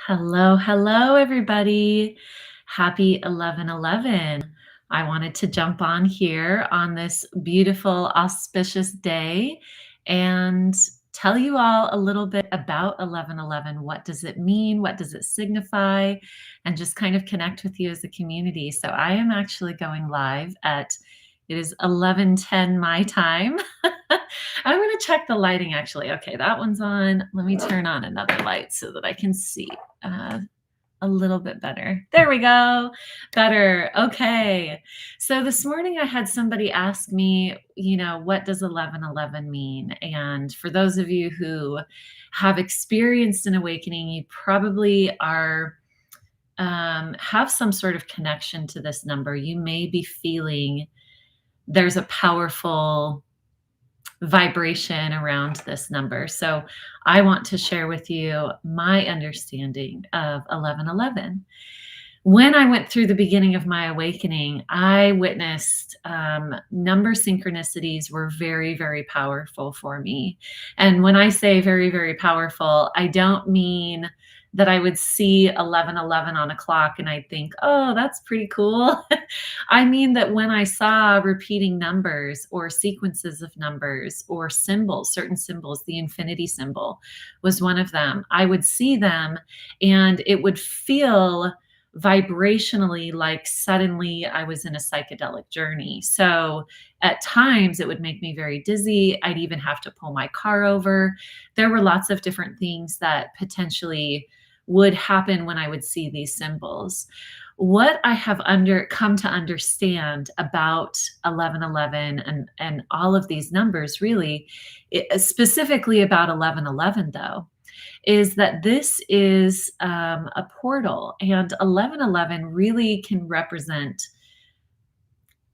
Hello, hello, everybody. Happy 11/11. I wanted to jump on here on this beautiful, auspicious day and tell you all a little bit about 11/11. What does it mean? What does it signify? And just kind of connect with you as a community. So I am actually going live it is 11:10 my time. I'm going to check the lighting actually. Okay, that one's on. Let me turn on another light so that I can see uh, a little bit better. There we go. Better. Okay. So this morning I had somebody ask me, what does 11/11 mean? And for those of you who have experienced an awakening, you probably have some sort of connection to this number. You may be feeling there's a powerful vibration around this number. So I want to share with you my understanding of 11/11. When I went through the beginning of my awakening, I witnessed number synchronicities were very, very powerful for me. And when I say very, very powerful, I don't mean that I would see 11/11 on a clock and I'd think, oh, that's pretty cool. I mean that when I saw repeating numbers or sequences of numbers or symbols, certain symbols, the infinity symbol was one of them, I would see them and it would feel vibrationally like suddenly I was in a psychedelic journey. So at times it would make me very dizzy. I'd even have to pull my car over. There were lots of different things that potentially would happen when I would see these symbols. What I have come to understand about 11/11 and all of these numbers really, specifically about 11/11 though, is that this is a portal, and 11/11 really can represent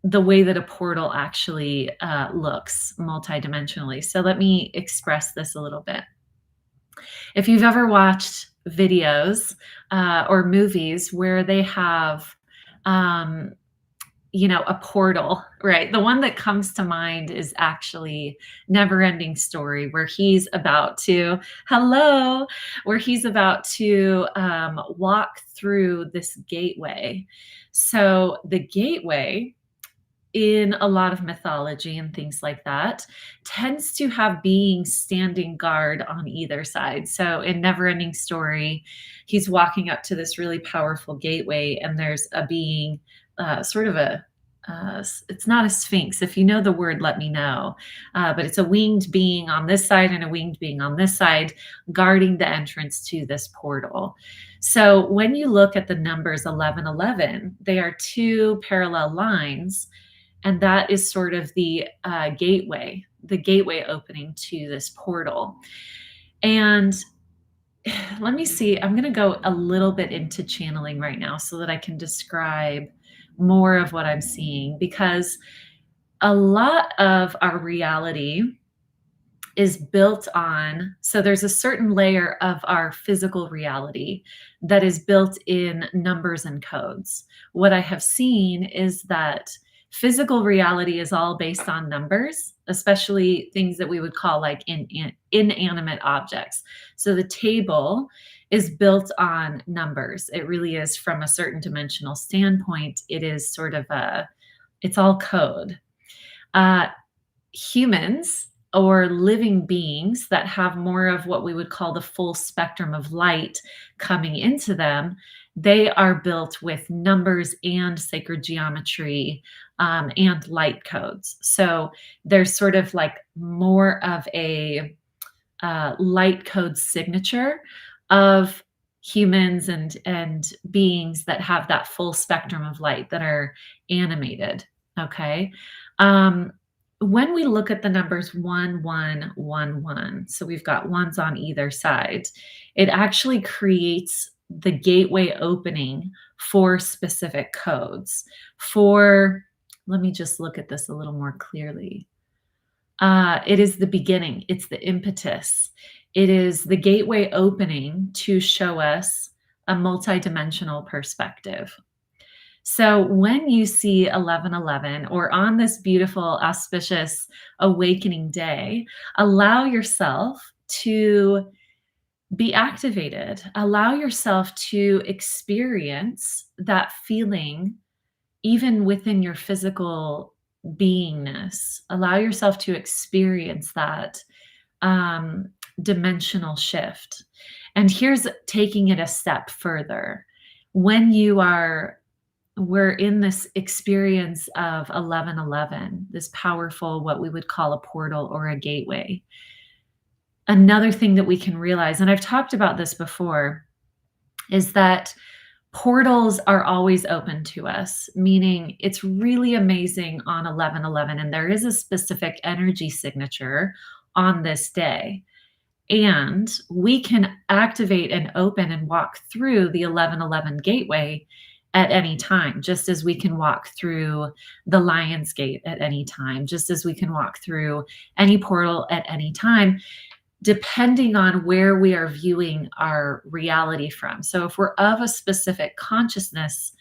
the way that a portal actually looks multidimensionally. So let me express this a little bit. If you've ever watched videos or movies where they have um, a portal, right? The one that comes to mind is actually Neverending Story, where he's about to, hello, where he's about to walk through this gateway. So the gateway in a lot of mythology and things like that tends to have beings standing guard on either side. So in Neverending Story, he's walking up to this really powerful gateway and there's a being, sort of it's not a sphinx. If you know the word, let me know. But it's a winged being on this side and a winged being on this side, guarding the entrance to this portal. So when you look at the numbers 11/11, they are two parallel lines, and that is sort of the gateway opening to this portal. And let me see, I'm going to go a little bit into channeling right now so that I can describe more of what I'm seeing, because a lot of our reality is built on, so there's a certain layer of our physical reality that is built in numbers and codes. What I have seen is that physical reality is all based on numbers, especially things that we would call like inanimate objects. So the table is built on numbers. It really is, from a certain dimensional standpoint, it is sort of it's all code. Humans or living beings that have more of what we would call the full spectrum of light coming into them, they are built with numbers and sacred geometry and light codes. So there's sort of like more of a light code signature of humans and beings that have that full spectrum of light that are animated. Okay. When we look at the numbers 1, 1, 1, 1, so we've got ones on either side, it actually creates the gateway opening for specific codes. Let me just look at this a little more clearly. It is the beginning, it's the impetus. It is the gateway opening to show us a multidimensional perspective. So when you see 11/11 or on this beautiful, auspicious awakening day, allow yourself to be activated. Allow yourself to experience that feeling even within your physical beingness. Allow yourself to experience that um, dimensional shift. And here's taking it a step further. When we're in this experience of 1111, this powerful, what we would call a portal or a gateway. Another thing that we can realize, and I've talked about this before, is that portals are always open to us, meaning it's really amazing on 1111, and there is a specific energy signature on this day. And we can activate and open and walk through the 1111 gateway at any time, just as we can walk through the Lion's Gate at any time, just as we can walk through any portal at any time, depending on where we are viewing our reality from. So if we're of a specific consciousness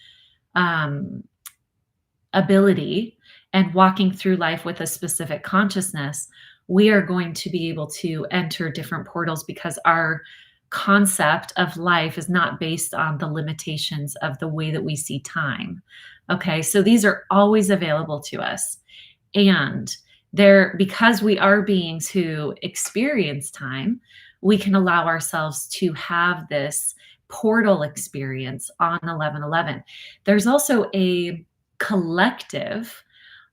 um, ability and walking through life with a specific consciousness, we are going to be able to enter different portals because our concept of life is not based on the limitations of the way that we see time. Okay, so these are always available to us. And there, because we are beings who experience time, we can allow ourselves to have this portal experience on 1111. There's also a collective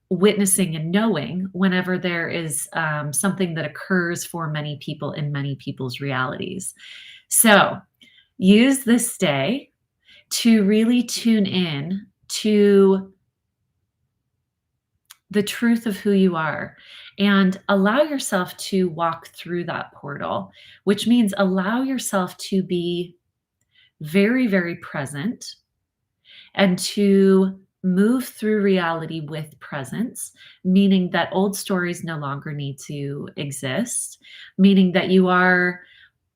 witnessing and knowing whenever there is something that occurs for many people in many people's realities. So use this day to really tune in to the truth of who you are and allow yourself to walk through that portal, which means allow yourself to be very, very present and to move through reality with presence, meaning that old stories no longer need to exist, meaning that you are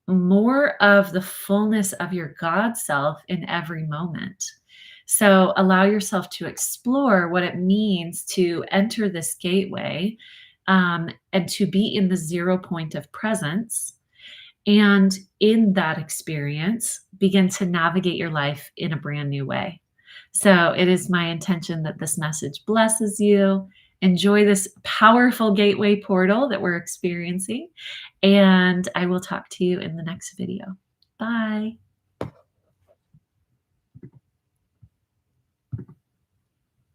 more of the fullness of your God self in every moment. So allow yourself to explore what it means to enter this gateway and to be in the 0 point of presence. And in that experience, begin to navigate your life in a brand new way. So it is my intention that this message blesses you. Enjoy this powerful gateway portal that we're experiencing. And I will talk to you in the next video. Bye.